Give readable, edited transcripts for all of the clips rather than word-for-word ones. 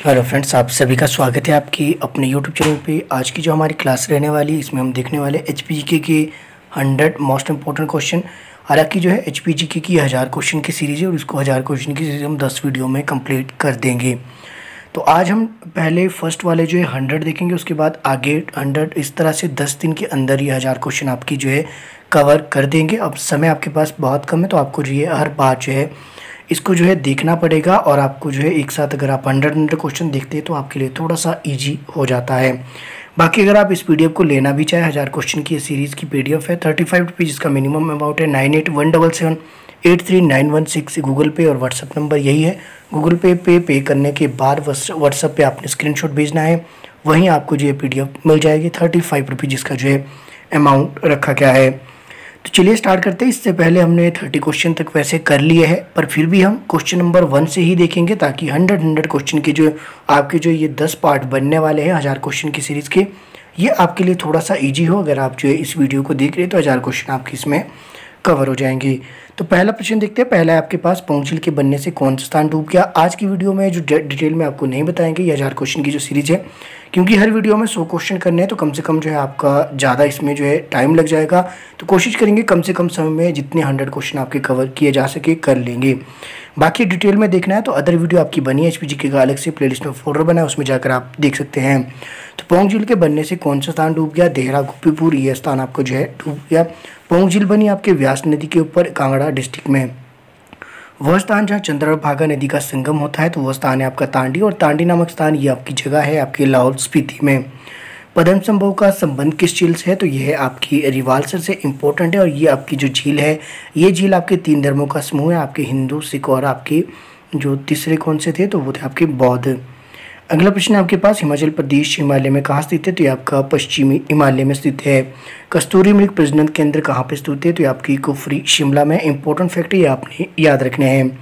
Hello friends, आप सभी का स्वागत है आपकी अपने यूट्यूब चैनल पे। आज की जो हमारी क्लास रहने वाली है इसमें हम देखने वाले एचपीजीके के 100 मोस्ट इंपॉर्टेंट क्वेश्चन। हालांकि जो है एचपीजीके की 1000 क्वेश्चन की सीरीज़ है और इसको 1000 क्वेश्चन की सीरीज़ हम 10 वीडियो में कंप्लीट कर देंगे। तो आज हम पहले फर्स्ट वाले जो है 100 देखेंगे, उसके बाद आगे 100, इस तरह से 10 दिन के अंदर ये 1000 क्वेश्चन आपकी जो है कवर कर देंगे। अब समय आपके पास बहुत कम है तो आपको जो है हर बार जो है इसको जो है देखना पड़ेगा और आपको जो है एक साथ अगर आप 100 क्वेश्चन देखते हैं तो आपके लिए थोड़ा सा इजी हो जाता है। बाकी अगर आप इस पीडीएफ को लेना भी चाहे, 1000 क्वेश्चन की सीरीज़ की पीडीएफ है, 35 रुपीज़ इसका मिनिमम अमाउंट है। 9817783916 गूगल पे और व्हाट्सअप नंबर यही है। गूगल पे करने के बाद व्हाट्सअप पे आपने स्क्रीनशॉट भेजना है, वहीं आपको जो है पीडीएफ मिल जाएगी। 35 रुपीज़ इसका जो है अमाउंट रखा गया है। तो चलिए स्टार्ट करते हैं। इससे पहले हमने 30 क्वेश्चन तक वैसे कर लिए हैं, पर फिर भी हम क्वेश्चन नंबर 1 से ही देखेंगे ताकि 100 क्वेश्चन के जो आपके जो ये 10 पार्ट बनने वाले हैं 1000 क्वेश्चन की सीरीज़ के, ये आपके लिए थोड़ा सा इजी हो। अगर आप जो है इस वीडियो को देख रहे हैं तो 1000 क्वेश्चन आपके इसमें कवर हो जाएंगे। तो पहला प्रश्न देखते हैं। पहला है आपके पास, पौंग झील के बनने से कौन सा स्थान डूब गया। आज की वीडियो में जो डिटेल में आपको नहीं बताएंगे, ये 1000 क्वेश्चन की जो सीरीज़ है, क्योंकि हर वीडियो में 100 क्वेश्चन करने हैं तो कम से कम जो है आपका ज़्यादा इसमें जो है टाइम लग जाएगा। तो कोशिश करेंगे कम से कम समय में जितने 100 क्वेश्चन आपके कवर किए जा सके कर लेंगे। बाकी डिटेल में देखना है तो अदर वीडियो आपकी बनी है, एचपीजीके का अलग से प्लेलिस्ट में फोल्डर बना है, उसमें जाकर आप देख सकते हैं। तो पौंग झील के बनने से कौन सा स्थान डूब गया। देहरा गोपीपुर, ये स्थान आपको जो है डूब गया। पौंग झील बनी आपके व्यास नदी के ऊपर कांगड़ा डिस्ट्रिक्ट में। वह स्थान जहाँ चंद्रभागा नदी का संगम होता है तो वह स्थान है आपका तांडी, और तांडी नामक स्थान ये आपकी जगह है आपके लाहौल स्पीति में। पद्म संभव का संबंध किस झील से है तो यह है आपकी रिवाल्सर से इम्पोर्टेंट है। और ये आपकी जो झील है, ये झील आपके 3 धर्मों का समूह है, आपके हिंदू, सिख और आपके जो तीसरे कौन से थे तो वो थे आपके बौद्ध। अगला प्रश्न आपके पास, हिमाचल प्रदेश हिमालय में कहाँ स्थित है तो ये आपका पश्चिमी हिमालय में स्थित है। कस्तूरी मृग प्रजनन केंद्र कहाँ पे स्थित है तो ये आपकी कुफरी शिमला में। इंपॉर्टेंट फैक्ट ये आपने याद रखने हैं।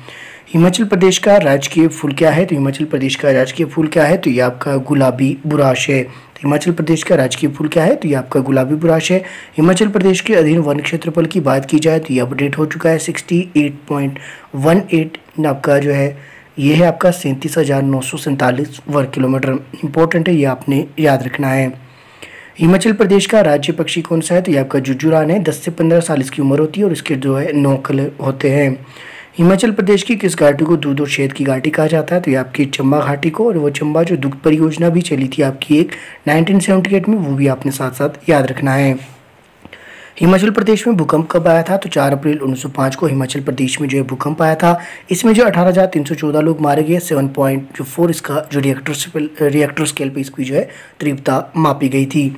हिमाचल प्रदेश का राजकीय फूल क्या है तो हिमाचल प्रदेश का राजकीय फूल क्या है तो ये आपका गुलाबी बुराश है। तो हिमाचल प्रदेश का राजकीय फूल क्या है तो ये आपका गुलाबी बुराश है। हिमाचल प्रदेश के अधीन वन क्षेत्रफल की बात की जाए तो ये अपडेट हो चुका है 68.18 आपका जो है ये है आपका 37,947 वर्ग किलोमीटर। इंपॉर्टेंट है, ये आपने याद रखना है। हिमाचल प्रदेश का राज्य पक्षी कौन सा है तो ये आपका जुजुरान है। 10 से 15 साल इसकी उम्र होती है और इसके जो है 9 कलर होते हैं। हिमाचल प्रदेश की किस घाटी को दूध और शहद की घाटी कहा जाता है तो ये आपकी चंबा घाटी को। और वो चंबा जो दुग्ध परियोजना भी चली थी आपकी एक 1978 में, वो भी आपने साथ साथ याद रखना है। हिमाचल प्रदेश में भूकंप कब आया था तो 4 अप्रैल 1905 को हिमाचल प्रदेश में जो है भूकंप आया था। इसमें जो 18,314 लोग मारे गए। 7.4 इसका जो रिएक्टर स्केल पे इसकी जो है तीव्रता मापी गई थी।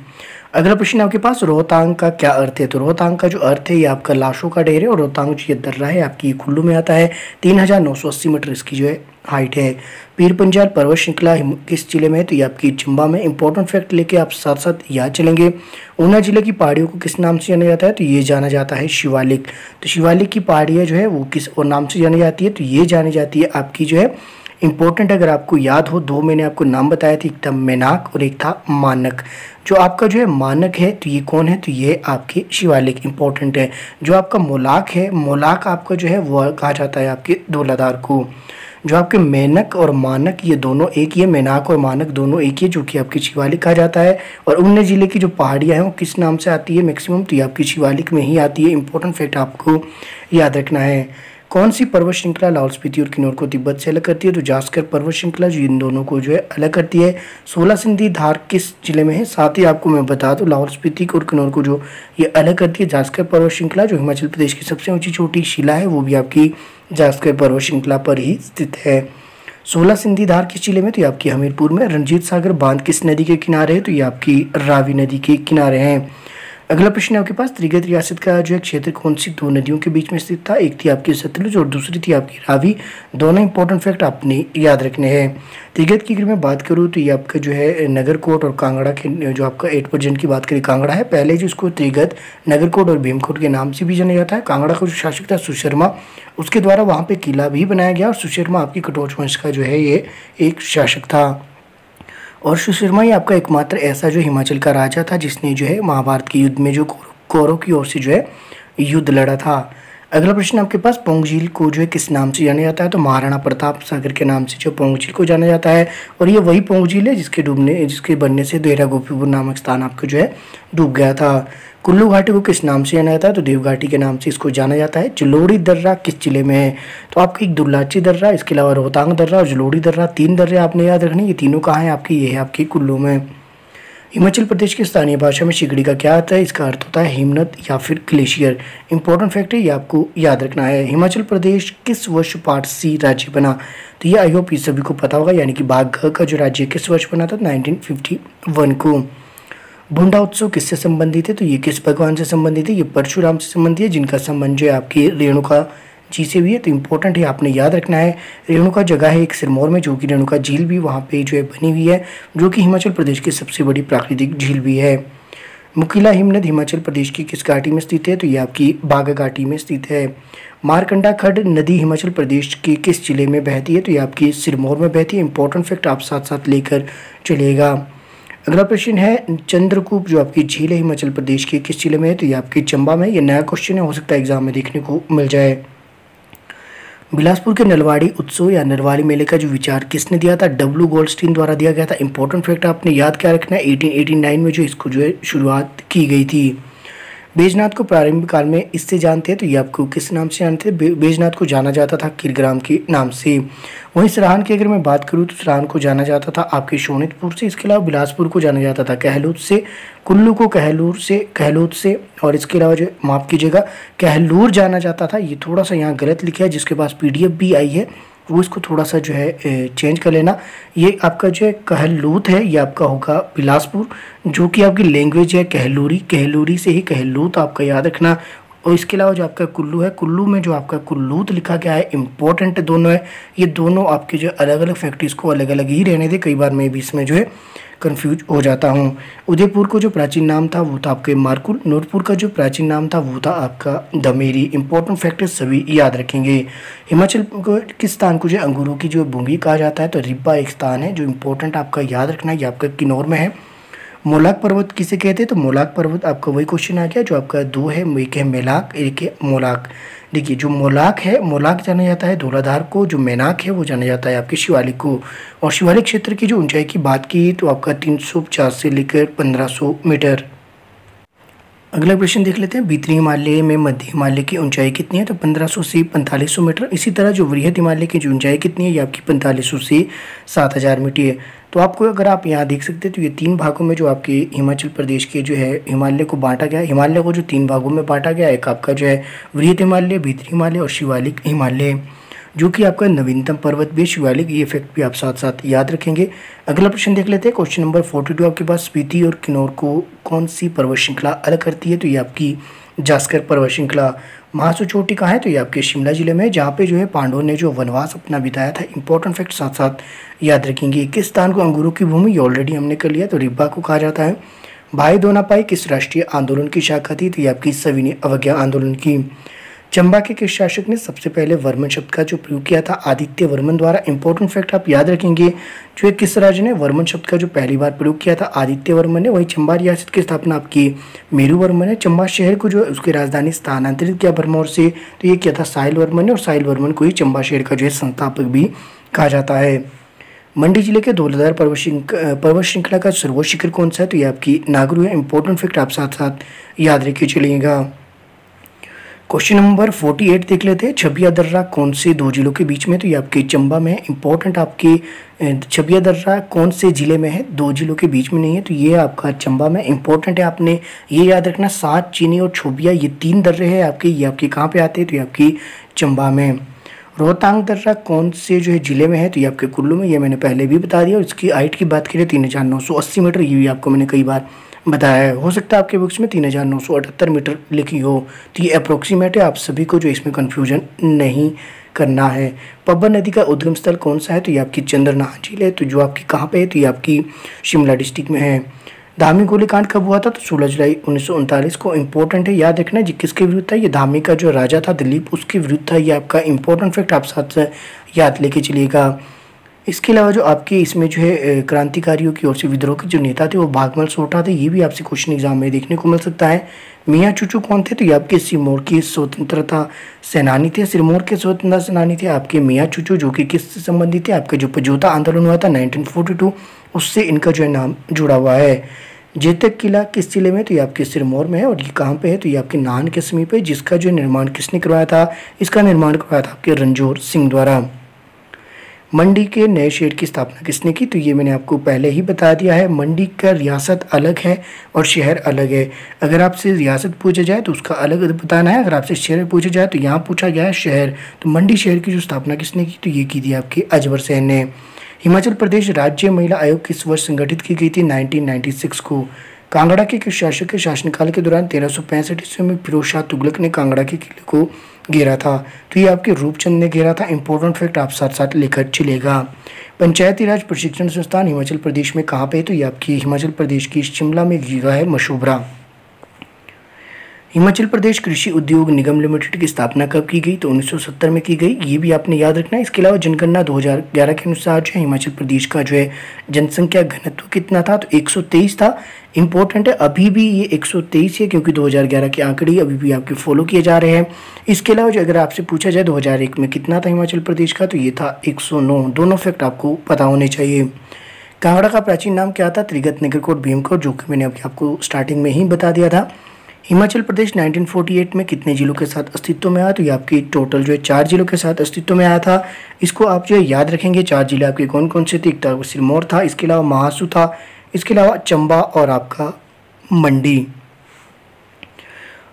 अगला प्रश्न आपके पास, रोहतांग का क्या अर्थ है तो रोहतांग का जो अर्थ है ये आपका लाशों का ढेर है। और रोहतांग जो ये दर्रा है आपकी कुल्लू में आता है। 3980 मीटर इसकी जो है हाइट है। पीर पंजाल पर्वत श्रृंखला किस जिले में है तो ये आपकी चंबा में। इंपॉर्टेंट फैक्ट लेके आप साथ साथ याद चलेंगे। ऊना जिले की पहाड़ियों को किस नाम से जाना जाता है तो ये जाना जाता है शिवालिक। तो शिवालिक की पहाड़ियाँ जो है वो किस और नाम से जानी जाती है तो ये जानी जाती है आपकी जो है, इंपॉर्टेंट अगर आपको याद हो, 2 मैंने आपको नाम बताया थे, एक था मेनाक और एक था मानक। जो आपका जो है मानक है तो ये कौन है तो ये आपके शिवालिक। इंपॉर्टेंट है। जो आपका मोलाक है, मोलाक आपका जो है वो कहा जाता है आपके धौलाधार को। जो आपके मेनक और मानक ये दोनों एक ही है, मेनाक और मानक दोनों एक ही है, जो कि आपकी शिवालिक कहा जाता है। और ऊना जिले की जो पहाड़ियाँ हैं वो किस नाम से आती है मैक्सिमम तो ये आपकी शिवालिक में ही आती है। इंपॉर्टेंट फैक्ट आपको याद रखना है। कौन सी पर्वत श्रृंखला लाहौल स्पीति और किन्नौर को तिब्बत से अलग करती है तो जास्कर पर्वत श्रृंखला जो इन दोनों को जो है अलग करती है। 16 सिंधी धार किस जिले में है। साथ ही आपको मैं बता दूं लाहौल स्पीति और किन्नौर को जो ये अलग करती है जास्कर पर्वत श्रृंखला, जो हिमाचल प्रदेश की सबसे ऊंची छोटी शिला है वो भी आपकी जास्कर पर्वत श्रृंखला पर ही स्थित है। 16 सिंधी धार किस जिले में तो ये आपकी हमीरपुर में। रंजीत सागर बांध किस नदी के किनारे है तो ये आपकी रावी नदी के किनारे हैं। अगला प्रश्न है आपके पास, त्रिगत रियासत का जो है क्षेत्र कौन सी 2 नदियों के बीच में स्थित था। एक थी आपकी सतलुज और दूसरी थी आपकी रावी। दोनों इंपॉर्टेंट फैक्ट आपने याद रखने हैं। त्रिगत की अगर मैं बात करूँ तो ये आपका जो है नगरकोट और कांगड़ा के जो आपका 8% की बात करें कांगड़ा है। पहले जो इसको त्रिगत, नगरकोट और भीमकोट के नाम से भी जाना जाता है। कांगड़ा का जो शासक था सुशर्मा, उसके द्वारा वहाँ पे किला भी बनाया गया। और सुशर्मा आपकी कटोच वंश का जो है ये एक शासक था। और सुशर्मा ही आपका एकमात्र ऐसा जो हिमाचल का राजा था जिसने जो है महाभारत के युद्ध में जो कौरव की ओर से जो है युद्ध लड़ा था। अगला प्रश्न आपके पास, पौंग झील को जो है किस नाम से जाना जाता है? तो महाराणा प्रताप सागर के नाम से जो पौंग झील को जाना जाता है, और ये वही पौंग झील है जिसके बनने से देहरा गोपीपुर नामक स्थान आपको जो है डूब गया था। कुल्लू घाटी को किस नाम से जाना जाता है? तो देव घाटी के नाम से इसको जाना जाता है। जलोड़ी दर्रा किस जिले में है? तो आपकी एक दुल्लाची दर्रा, इसके अलावा रोहतांग दर्रा और जलोड़ी दर्रा, 3 दर्रे आपने याद रखने। ये तीनों कहाँ हैं आपकी? ये है आपकी कुल्लू में। हिमाचल प्रदेश की स्थानीय भाषा में शिगड़ी का क्या अर्थ है? इसका अर्थ होता है हिमनद या फिर ग्लेशियर। इंपॉर्टेंट फैक्ट है, ये आपको याद रखना है। हिमाचल प्रदेश किस वर्ष पार्ट सी राज्य बना? तो ये आई होप ये सभी को पता होगा, यानी कि भाग घ का जो राज्य किस वर्ष बना था? 1951 को। भुंडा उत्सव किससे संबंधित है? तो ये किस भगवान से संबंधित है? ये परशुराम से संबंधित है, जिनका संबंध जो है आपकी रेणुका जी से भी है। तो इंपॉर्टेंट है, आपने याद रखना है। रेणुका जगह है एक सिरमौर में, जो कि रेणुका झील भी वहाँ पे जो है बनी हुई है, जो कि हिमाचल प्रदेश की सबसे बड़ी प्राकृतिक झील भी है। मुकीला हिमनद हिमाचल प्रदेश की किस घाटी में स्थित है? तो ये आपकी बाघा घाटी में स्थित है। मारकंडा खड्ड नदी हिमाचल प्रदेश के किस जिले में बहती है? तो ये आपकी सिरमौर में बहती है। इंपॉर्टेंट फैक्ट आप साथ साथ लेकर चलिएगा। अगला प्रश्न है, चंद्रकूप जो आपकी झील है हिमाचल प्रदेश के किस जिले में है? तो ये आपकी चंबा में। ये नया क्वेश्चन है, हो सकता है एग्जाम में देखने को मिल जाए। बिलासपुर के नलवाड़ी उत्सव या नरवाली मेले का जो विचार किसने दिया था? डब्ल्यू गोल्डस्टीन द्वारा दिया गया था। इंपॉर्टेंट फैक्ट आपने याद क्या रखना है, 1889 में जो इसको जो है शुरुआत की गई थी। बैजनाथ को प्रारंभिक काल में इससे जानते हैं, तो ये आपको किस नाम से जानते हैं? बैजनाथ को जाना जाता था किरग्राम के नाम से। वहीं सराहन की अगर मैं बात करूँ तो सराहन को जाना जाता था आपके शोणितपुर से। इसके अलावा बिलासपुर को जाना जाता था कहलूत से, कुल्लू को कहलूत से, और इसके अलावा जो माफ़ कीजिएगा कहलूर जाना जाता था। ये थोड़ा सा यहाँ गलत लिखा है, जिसके पास PDF भी आई है वो इसको थोड़ा सा जो है चेंज कर लेना। ये आपका जो है कहलूत है, ये आपका होगा बिलासपुर, जो कि आपकी लैंग्वेज है कहलूरी। कहलूरी से ही कहलूत आपका याद रखना। और इसके अलावा जो आपका कुल्लू है, कुल्लू में जो आपका कुल्लूत लिखा गया है, इंपॉर्टेंट दोनों है। ये दोनों आपके जो अलग अलग फैक्ट्रीज को अलग अलग ही रहने दे, कई बार मैं भी इसमें जो है कंफ्यूज हो जाता हूँ। उदयपुर को जो प्राचीन नाम था वो था आपके मारकुल। नूरपुर का जो प्राचीन नाम था वो था आपका दमेरी। इंपॉर्टेंट फैक्टर सभी याद रखेंगे। हिमाचल को किस स्थान को जो अंगूरों की जो भूमि कहा जाता है? तो रिब्बा एक स्थान है जो इंपॉर्टेंट आपका याद रखना है, ये आपका किन्नौर में है। मोलाक पर्वत किसे कहते हैं? तो मोलाक पर्वत आपका वही क्वेश्चन आ गया जो आपका 2 है, एक है मेलाक, एक है मोलाक। देखिए जो मोलाक है, मोलाक जाना जाता है धौलाधार को, जो मेनाक है वो जाना जाता है आपके शिवालिक को। और शिवालिक क्षेत्र की जो ऊंचाई की बात की तो आपका 350 से लेकर 1500 मीटर। अगला क्वेश्चन देख लेते हैं, भीतरी हिमालय में मध्य हिमालय की ऊंचाई कितनी है? तो 1500 से 4500 मीटर। इसी तरह जो वृहद हिमालय की जो ऊंचाई कितनी है? ये आपकी 4500 से 7000 मीटर है। तो आपको अगर आप यहाँ देख सकते हैं तो ये 3 भागों में जो आपके हिमाचल प्रदेश के जो है हिमालय को बांटा गया है। हिमालय को जो 3 भागों में बांटा गया है, एक आपका जो है वृहद हिमालय, भीतरी हिमालय और शिवालिक हिमालय, जो कि आपका नवीनतम पर्वत भी शिवालिक। ये फैक्ट भी आप साथ साथ याद रखेंगे। अगला प्रश्न देख लेते हैं, क्वेश्चन नंबर 42 आपके पास, स्पीति और किन्नौर को कौन सी पर्वत श्रृंखला अलग करती है? तो ये आपकी जास्कर पर्वत श्रृंखला। महासू चोटी कहाँ है? तो ये आपके शिमला जिले में है, जहाँ पे जो है पांडवों ने जो वनवास अपना बिताया था। इंपॉर्टेंट फैक्ट साथ साथ याद रखेंगे। किस स्थान को अंगूरों की भूमि? ये ऑलरेडी हमने कर लिया, तो रिब्बा को कहा जाता है। भाई दोनापाई किस राष्ट्रीय आंदोलन की शाखा थी? तो ये आपकी सविनय अवज्ञा आंदोलन की। चंबा के किस शासक ने सबसे पहले वर्मन शब्द का जो प्रयोग किया था? आदित्य वर्मन द्वारा। इंपॉर्टेंट फैक्ट आप याद रखेंगे, जो किस राज्य ने वर्मन शब्द का जो पहली बार प्रयोग किया था? आदित्य वर्मन ने। वही चंबा रियासत की स्थापना आपकी मेरू वर्मन ने। चंबा शहर को जो उसकी राजधानी स्थानांतरित किया भरमौर से, तो ये किया था साहिल वर्मन ने, और साहिल वर्मन को ही चंबा शहर का जो है संस्थापक भी कहा जाता है। मंडी जिले के धौलाधार पर्वत श्रृंखला का सर्वोच्च शिखर कौन सा है? तो ये आपकी नागरू है। इंपॉर्टेंट फैक्ट आप साथ साथ याद रखिए चलिएगा। क्वेश्चन नंबर 48 देख लेते हैं, छबिया दर्रा कौन से 2 जिलों के बीच में? तो ये आपके चंबा में। इंपॉर्टेंट आपके छबिया दर्रा कौन से जिले में है? 2 जिलों के बीच में नहीं है, तो ये आपका चंबा में। इंपॉर्टेंट है, आपने ये याद रखना, सात, चीनी और छोबिया ये 3 दर्रे हैं आपके, ये आपके कहाँ पे आते हैं? तो ये आपकी चंबा में। रोहतांग दर्रा कौन से जो है जिले में है? तो ये आपके कुल्लू में, ये मैंने पहले भी बता दिया। और इसकी हाइट की बात करें 3980 मीटर, ये भी आपको मैंने कई बार बताया है। हो सकता है आपके बुक्स में 3978 मीटर लिखी हो, तो ये अप्रोक्सीमेट है, आप सभी को जो इसमें कन्फ्यूजन नहीं करना है। पब्बर नदी का उद्गम स्थल कौन सा है? तो ये आपकी चंद्रनाथ झील है, तो जो आपकी कहाँ पे है? तो ये आपकी शिमला डिस्ट्रिक्ट में है। धामी गोलीकांड कब हुआ था? तो 16 जुलाई 1939 को। इंपॉर्टेंट है, याद रखना जी किसके विरुद्ध था? ये धामी का जो राजा था दिलीप, उसके विरुद्ध था। ये आपका इंपॉर्टेंट फैक्ट आप साथ याद लेके चलिएगा। इसके अलावा जो आपके इसमें जो है क्रांतिकारियों की ओर से विद्रोह के जो नेता थे वो भागमल सोठा थे, ये भी आपसे क्वेश्चन एग्जाम में देखने को मिल सकता है। मियाँ चूचू कौन थे? तो ये आपके सिरमौर के स्वतंत्रता सेनानी थे। सिरमौर के स्वतंत्रता सेनानी थे आपके मियाँ चूचू, जो कि किससे संबंधित थे? आपका जो पजोता आंदोलन हुआ था 1942, उससे इनका जो है नाम जुड़ा हुआ है। जेतक किला किस जिले में? तो ये आपके सिरमौर में है। और ये कहाँ पे है? तो ये आपके नाहन के समीप है। जिसका जो निर्माण किसने करवाया था? इसका निर्माण करवाया था आपके रणजोर सिंह द्वारा। मंडी के नए शहर की स्थापना किसने की? तो ये मैंने आपको पहले ही बता दिया है। मंडी का रियासत अलग है और शहर अलग है। अगर आपसे रियासत पूछा जाए तो उसका अलग बताना है, अगर आपसे शहर पूछा जाए तो यहाँ पूछा गया है शहर। तो मंडी शहर की जो स्थापना किसने की? तो ये की थी आपके अजबर सेन ने। हिमाचल प्रदेश राज्य महिला आयोग किस वर्ष संगठित की गई थी? 1996 को। कांगड़ा के किस शासक के शासनकाल के दौरान 1365 ईस्वी में फिरोज शाह तुगलक ने कांगड़ा के किले को घेरा था? तो ये आपके रूपचंद ने घेरा था। इंपॉर्टेंट फैक्ट आप साथ साथ लेकर चलेगा। पंचायती राज प्रशिक्षण संस्थान हिमाचल प्रदेश में कहाँ पे है? तो ये आपकी हिमाचल प्रदेश की शिमला में जगह है मशोबरा। हिमाचल प्रदेश कृषि उद्योग निगम लिमिटेड की स्थापना कब की गई? तो 1970 में की गई। ये भी आपने याद रखना है। इसके अलावा जनगणना 2011 के अनुसार जो है हिमाचल प्रदेश का जो है जनसंख्या घनत्व कितना था? तो 123 था। इंपॉर्टेंट है, अभी भी ये 123 है क्योंकि 2011 के आंकड़े अभी भी आपके फॉलो किए जा रहे हैं। इसके अलावा जो अगर आपसे पूछा जाए 2001 में कितना था हिमाचल प्रदेश का? तो ये था 109। दोनों फैक्ट आपको पता होने चाहिए। कांगड़ा का प्राचीन नाम क्या था? त्रिगत, नगरकोट, भीमकोट, जो कि मैंने अभी आपको स्टार्टिंग में ही बता दिया था। हिमाचल प्रदेश 1948 में कितने जिलों के साथ अस्तित्व में आया? तो ये आपकी टोटल जो है 4 जिलों के साथ अस्तित्व में आया था। इसको आप जो है याद रखेंगे। 4 जिले आपके कौन कौन से थे? एक तो सिरमौर था, इसके अलावा महासू था, इसके अलावा चंबा और आपका मंडी।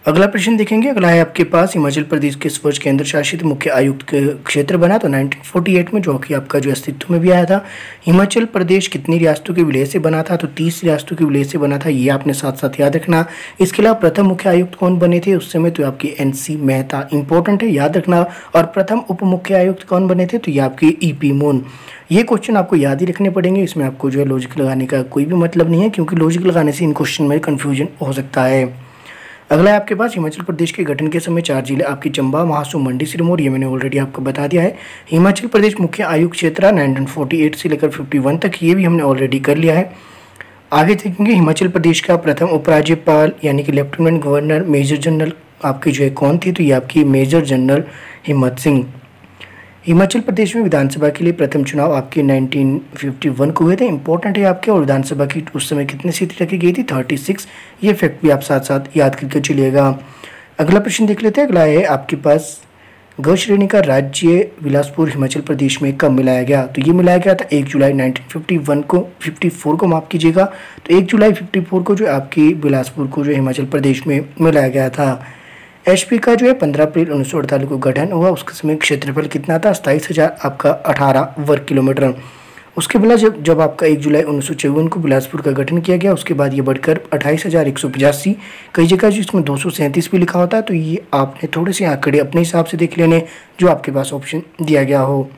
अगला प्रश्न देखेंगे। अगला है आपके पास हिमाचल प्रदेश किस वर्ष केंद्र शासित मुख्य आयुक्त के क्षेत्र बना? तो 1948 में, जो कि आपका जो अस्तित्व में भी आया था। हिमाचल प्रदेश कितनी रियासतों के विलय से बना था? तो 30 रियासतों के विलय से बना था। ये आपने साथ साथ याद रखना। इसके अलावा प्रथम मुख्य आयुक्त कौन बने थे उस समय? तो आपके NC मेहता। इंपॉर्टेंट है, याद रखना। और प्रथम उप मुख्य आयुक्त कौन बने थे? तो ये आपके EP मून। ये क्वेश्चन आपको याद ही रखने पड़ेंगे। इसमें आपको जो है लॉजिक लगाने का कोई भी मतलब नहीं है, क्योंकि लॉजिक लगाने से इन क्वेश्चन में कन्फ्यूजन हो सकता है। अगला है आपके पास हिमाचल प्रदेश के गठन के समय 4 जिले आपकी चंबा, महासू, मंडी, सिरमौर। ये मैंने ऑलरेडी आपको बता दिया है। हिमाचल प्रदेश मुख्य आयुक्त क्षेत्र 1948 से लेकर 51 तक, ये भी हमने ऑलरेडी कर लिया है। आगे देखेंगे हिमाचल प्रदेश का प्रथम उपराज्यपाल यानी कि लेफ्टिनेंट गवर्नर मेजर जनरल आपकी जो है कौन थी? तो ये आपकी मेजर जनरल हिम्मत सिंह। हिमाचल प्रदेश में विधानसभा के लिए प्रथम चुनाव आपके 1951 को हुए थे। इंपॉर्टेंट है आपके। और विधानसभा की उस समय कितनी सीटें रखी गई थी? 36। ये फैक्ट भी आप साथ साथ याद करके चलिएगा। अगला प्रश्न देख लेते हैं। अगला है आपके पास ग श्रेणी का राज्य बिलासपुर हिमाचल प्रदेश में कब मिलाया गया? तो ये मिलाया गया था 1 जुलाई 1951 को, 54 को माफ कीजिएगा। तो 1 जुलाई 54 को जो आपकी बिलासपुर को जो हिमाचल प्रदेश में मिलाया गया था। HP का जो है 15 अप्रैल 1948 को गठन हुआ। उसके समय क्षेत्रफल कितना था? 27,000 आपका 18 वर्ग किलोमीटर। उसके बाद जब आपका 1 जुलाई 1954 को बिलासपुर का गठन किया गया, उसके बाद ये बढ़कर 28,185, कई जगह जिसमें 237 भी लिखा होता है। तो ये आपने थोड़े से आंकड़े अपने हिसाब से देख लेने, जो आपके पास ऑप्शन दिया गया हो।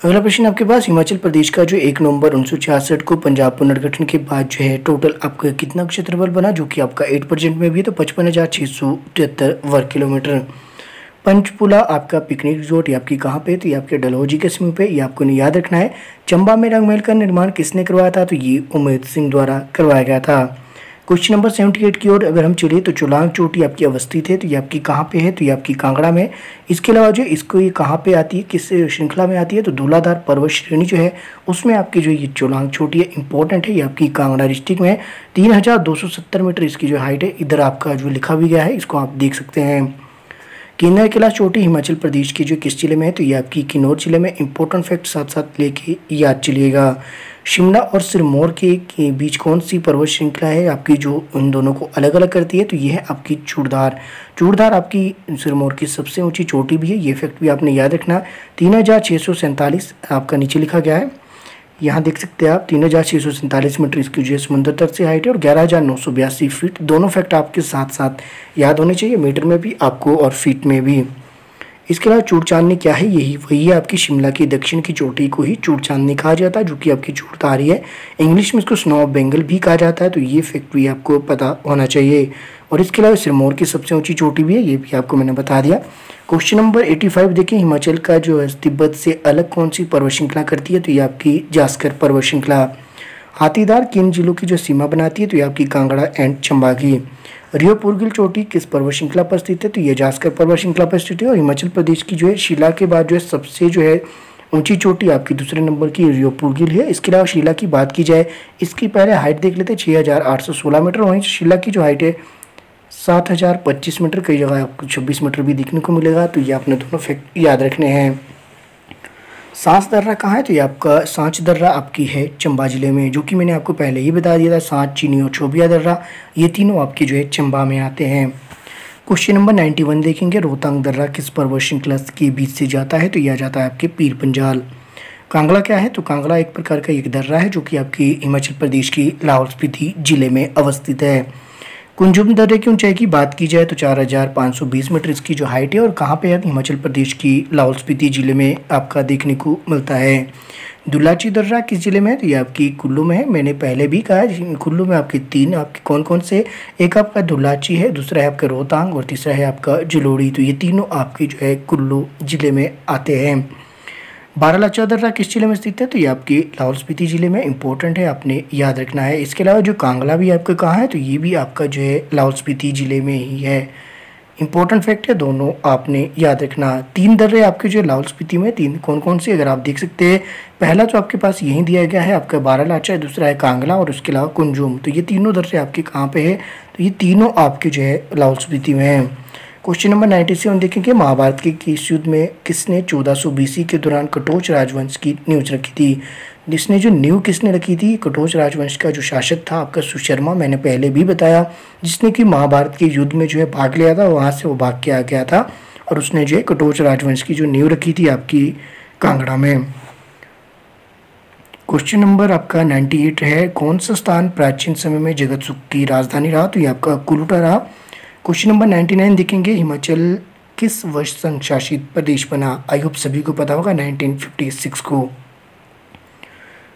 अगला प्रश्न आपके पास हिमाचल प्रदेश का जो 1 नवंबर 1966 को पंजाब पुनर्गठन के बाद जो है टोटल आपका कितना क्षेत्रफल बना, जो कि आपका 8% में भी है? तो 55,673 वर्ग किलोमीटर। पंचपुला आपका पिकनिक रिजॉर्ट ये आपकी कहाँ पे? तो ये आपके डलहौजी के समीप पे। ये आपको याद रखना है। चंबा में रंगमहल का निर्माण किसने करवाया था? तो ये उमेद सिंह द्वारा करवाया गया था। क्वेश्चन नंबर 78 की ओर अगर हम चलिए तो चोलांग चोटी आपकी अवस्थित है। तो ये आपकी कहाँ पे है? तो ये आपकी कांगड़ा में। इसके अलावा जो इसको ये कहाँ पे आती है, किस श्रृंखला में आती है? तो धौलाधार पर्वत श्रेणी जो है उसमें आपकी जो ये चोलांग चोटी है इंपॉर्टेंट है। ये आपकी कांगड़ा डिस्ट्रिक्ट में 3270 मीटर इसकी जो हाइट है। इधर आपका जो लिखा भी गया है, इसको आप देख सकते हैं। किन्नर किला चोटी हिमाचल प्रदेश के जो किस जिले में है? तो ये आपकी किन्नौर जिले में। इंपॉर्टेंट फैक्ट साथ साथ लेके याद चलिएगा। शिमला और सिरमौर के बीच कौन सी पर्वत श्रृंखला है आपकी जो उन दोनों को अलग अलग करती है? तो ये है आपकी चूड़धार। चूड़धार आपकी सिरमौर की सबसे ऊंची चोटी भी है। ये फैक्ट भी आपने याद रखना। 3647 आपका नीचे लिखा गया है, यहाँ देख सकते हैं आप। 3647 मीटर इसकी जो है समुद्र तट से हाइट है और 11,982 फीट। दोनों फैक्ट आपके साथ साथ याद होने चाहिए, मीटर में भी आपको और फीट में भी। इसके अलावा चूड़ चांदनी क्या है? यही वही है आपकी शिमला की दक्षिण की चोटी को ही चूड़ चांदनी कहा जाता है, जो कि आपकी चूड़धारी है। इंग्लिश में इसको स्नो ऑफ बेंगल भी कहा जाता है। तो ये फैक्ट भी आपको पता होना चाहिए। और इसके अलावा सिरमौर की सबसे ऊंची चोटी भी है, ये भी आपको मैंने बता दिया। क्वेश्चन नंबर 85 देखिए। हिमाचल का जो है तिब्बत से अलग कौन सी पर्वत श्रृंखला करती है? तो ये आपकी जास्कर पर्वत श्रृंखला। हाथीदार किन जिलों की जो सीमा बनाती है, तो ये आपकी कांगड़ा एंड चंबा की। रियो पुरगिल चोटी किस पर्वत श्रृंखला पर स्थित है, तो ये जास्कर पर्वत श्रृंखला पर स्थित है। और हिमाचल प्रदेश की जो है शिला के बाद जो है सबसे जो है ऊंची चोटी आपकी दूसरे नंबर की रियो पुरगिल है। इसके अलावा शिला की बात की जाए, इसकी पहले हाइट देख लेते हैं 6,816 मीटर। वहीं शिला की जो हाइट है 7,025 मीटर, कई जगह आपको 26 मीटर भी देखने को मिलेगा। तो ये आपने दोनों फैक्ट याद रखने हैं। सांच दर्रा कहाँ है, तो ये आपका सांच दर्रा आपकी है चंबा जिले में, जो कि मैंने आपको पहले ही बता दिया था। सांच, चीनी और छोबिया दर्रा ये तीनों आपकी जो है चंबा में आते हैं। क्वेश्चन नंबर 91 देखेंगे, रोहतांग दर्रा किस पर्वत श्रृंखला के बीच से जाता है, तो यह जाता है आपके पीर पंजाल। कांगड़ा क्या है, तो कांगड़ा एक प्रकार का एक दर्रा है जो कि आपकी हिमाचल प्रदेश की लाहौल स्पीति जिले में अवस्थित है। कुंजुम दर्रे की ऊंचाई की बात की जाए तो 4,520 मीटर इसकी जो हाइट है, और कहाँ पे है, हिमाचल प्रदेश की लाहौल स्पीति जिले में आपका देखने को मिलता है। दुलाची दर्रा किस जिले में है, तो ये आपकी कुल्लू में है। मैंने पहले भी कहा है कुल्लू में आपके तीन आपके कौन कौन से, एक आपका दुलाची है, दूसरा है आपका रोहतांग और तीसरा है आपका जलोड़ी। तो ये तीनों आपकी जो है कुल्लू जिले में आते हैं। बारालाचा दर्रा किस जिले में स्थित है, तो ये आपकी लाहौल स्पीति जिले में। इंपॉर्टेंट है, आपने याद रखना है। इसके अलावा जो कांगला भी आपका कहाँ है, तो ये भी आपका जो है लाहौल स्पीति जिले में ही है। इंपॉर्टेंट फैक्ट है, दोनों आपने याद रखना। 3 दर्रे आपके जो लाहौल स्पीति में, 3 कौन कौन से अगर आप देख सकते हैं, पहला तो आपके पास यही दिया गया है आपका बारालाचा, दूसरा है कांगला और उसके अलावा कुंजुम। तो ये तीनों दर्रे आपके कहाँ पे है, तो ये तीनों आपके जो है लाहौल स्पीति में है। क्वेश्चन नंबर 97 देखेंगे, महाभारत के किस युद्ध में किसने 1400 BC के दौरान कटोच राजवंश की नींव रखी थी। जिसने जो नींव किसने रखी थी, कटोच राजवंश का जो शासक था आपका सुशर्मा, मैंने पहले भी बताया, जिसने कि महाभारत के युद्ध में जो है भाग लिया था, वहाँ से वो भाग के आ गया था और उसने जो है कटोच राजवंश की जो नींव रखी थी आपकी कांगड़ा में। क्वेश्चन नंबर आपका 98 है, कौन सा स्थान प्राचीन समय में जगतसुख की राजधानी रहा, तो ये आपका कुलूटा रहा। क्वेश्चन नंबर 99 देखेंगे, हिमाचल किस वर्ष संघ शासित प्रदेश बना। आई होप सभी को पता होगा 1956 को।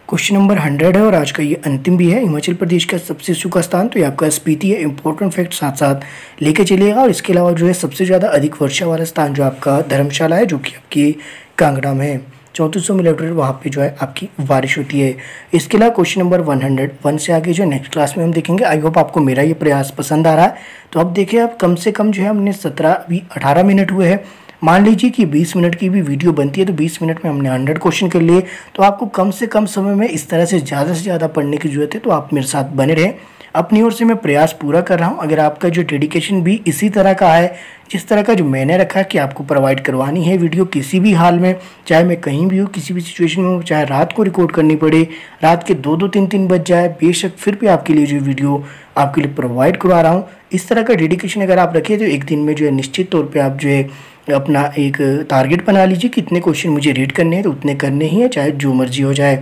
क्वेश्चन नंबर 100 है और आज का ये अंतिम भी है, हिमाचल प्रदेश का सबसे सूखा स्थान, तो ये आपका स्पीति है। इंपॉर्टेंट फैक्ट साथ साथ लेके चलिएगा। और इसके अलावा जो है सबसे ज़्यादा अधिक वर्षा वाला स्थान जो आपका धर्मशाला है, जो कि आपकी कांगड़ा में है। 3400 मिलीमीटर वहाँ पे जो है आपकी बारिश होती है। इसके अलावा क्वेश्चन नंबर 101 से आगे जो नेक्स्ट क्लास में हम देखेंगे। आई होप आपको मेरा ये प्रयास पसंद आ रहा है। तो अब देखिए, आप कम से कम जो है हमने 18 मिनट हुए हैं। मान लीजिए कि 20 मिनट की भी वीडियो बनती है तो 20 मिनट में हमने 100 क्वेश्चन कर लिए। तो आपको कम से कम समय में इस तरह से ज़्यादा पढ़ने की जरूरत है। तो आप मेरे साथ बने रहें, अपनी ओर से मैं प्रयास पूरा कर रहा हूं। अगर आपका जो डेडिकेशन भी इसी तरह का है, जिस तरह का जो मैंने रखा है कि आपको प्रोवाइड करवानी है वीडियो किसी भी हाल में, चाहे मैं कहीं भी हूँ, किसी भी सिचुएशन में हूँ, चाहे रात को रिकॉर्ड करनी पड़े, रात के 2-2, 3-3 बज जाए, बेशक फिर भी आपके लिए जो वीडियो आपके लिए प्रोवाइड करवा रहा हूँ। इस तरह का डेडिकेशन अगर आप रखिए तो एक दिन में जो है निश्चित तौर पर आप जो है अपना एक टारगेट बना लीजिए, कितने क्वेश्चन मुझे रीड करने हैं तो उतने करने ही है, चाहे जो मर्जी हो जाए।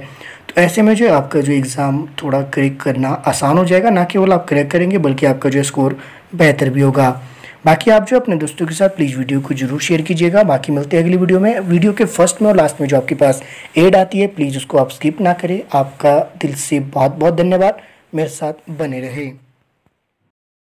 तो ऐसे में जो है आपका जो एग्ज़ाम थोड़ा क्रैक करना आसान हो जाएगा। ना केवल आप क्रैक करेंगे बल्कि आपका जो स्कोर बेहतर भी होगा। बाकी आप जो अपने दोस्तों के साथ प्लीज़ वीडियो को जरूर शेयर कीजिएगा। बाकी मिलते हैं अगली वीडियो में। वीडियो के फर्स्ट में और लास्ट में जो आपके पास एड आती है, प्लीज़ उसको आप स्किप ना करें। आपका दिल से बहुत बहुत धन्यवाद, मेरे साथ बने रहे।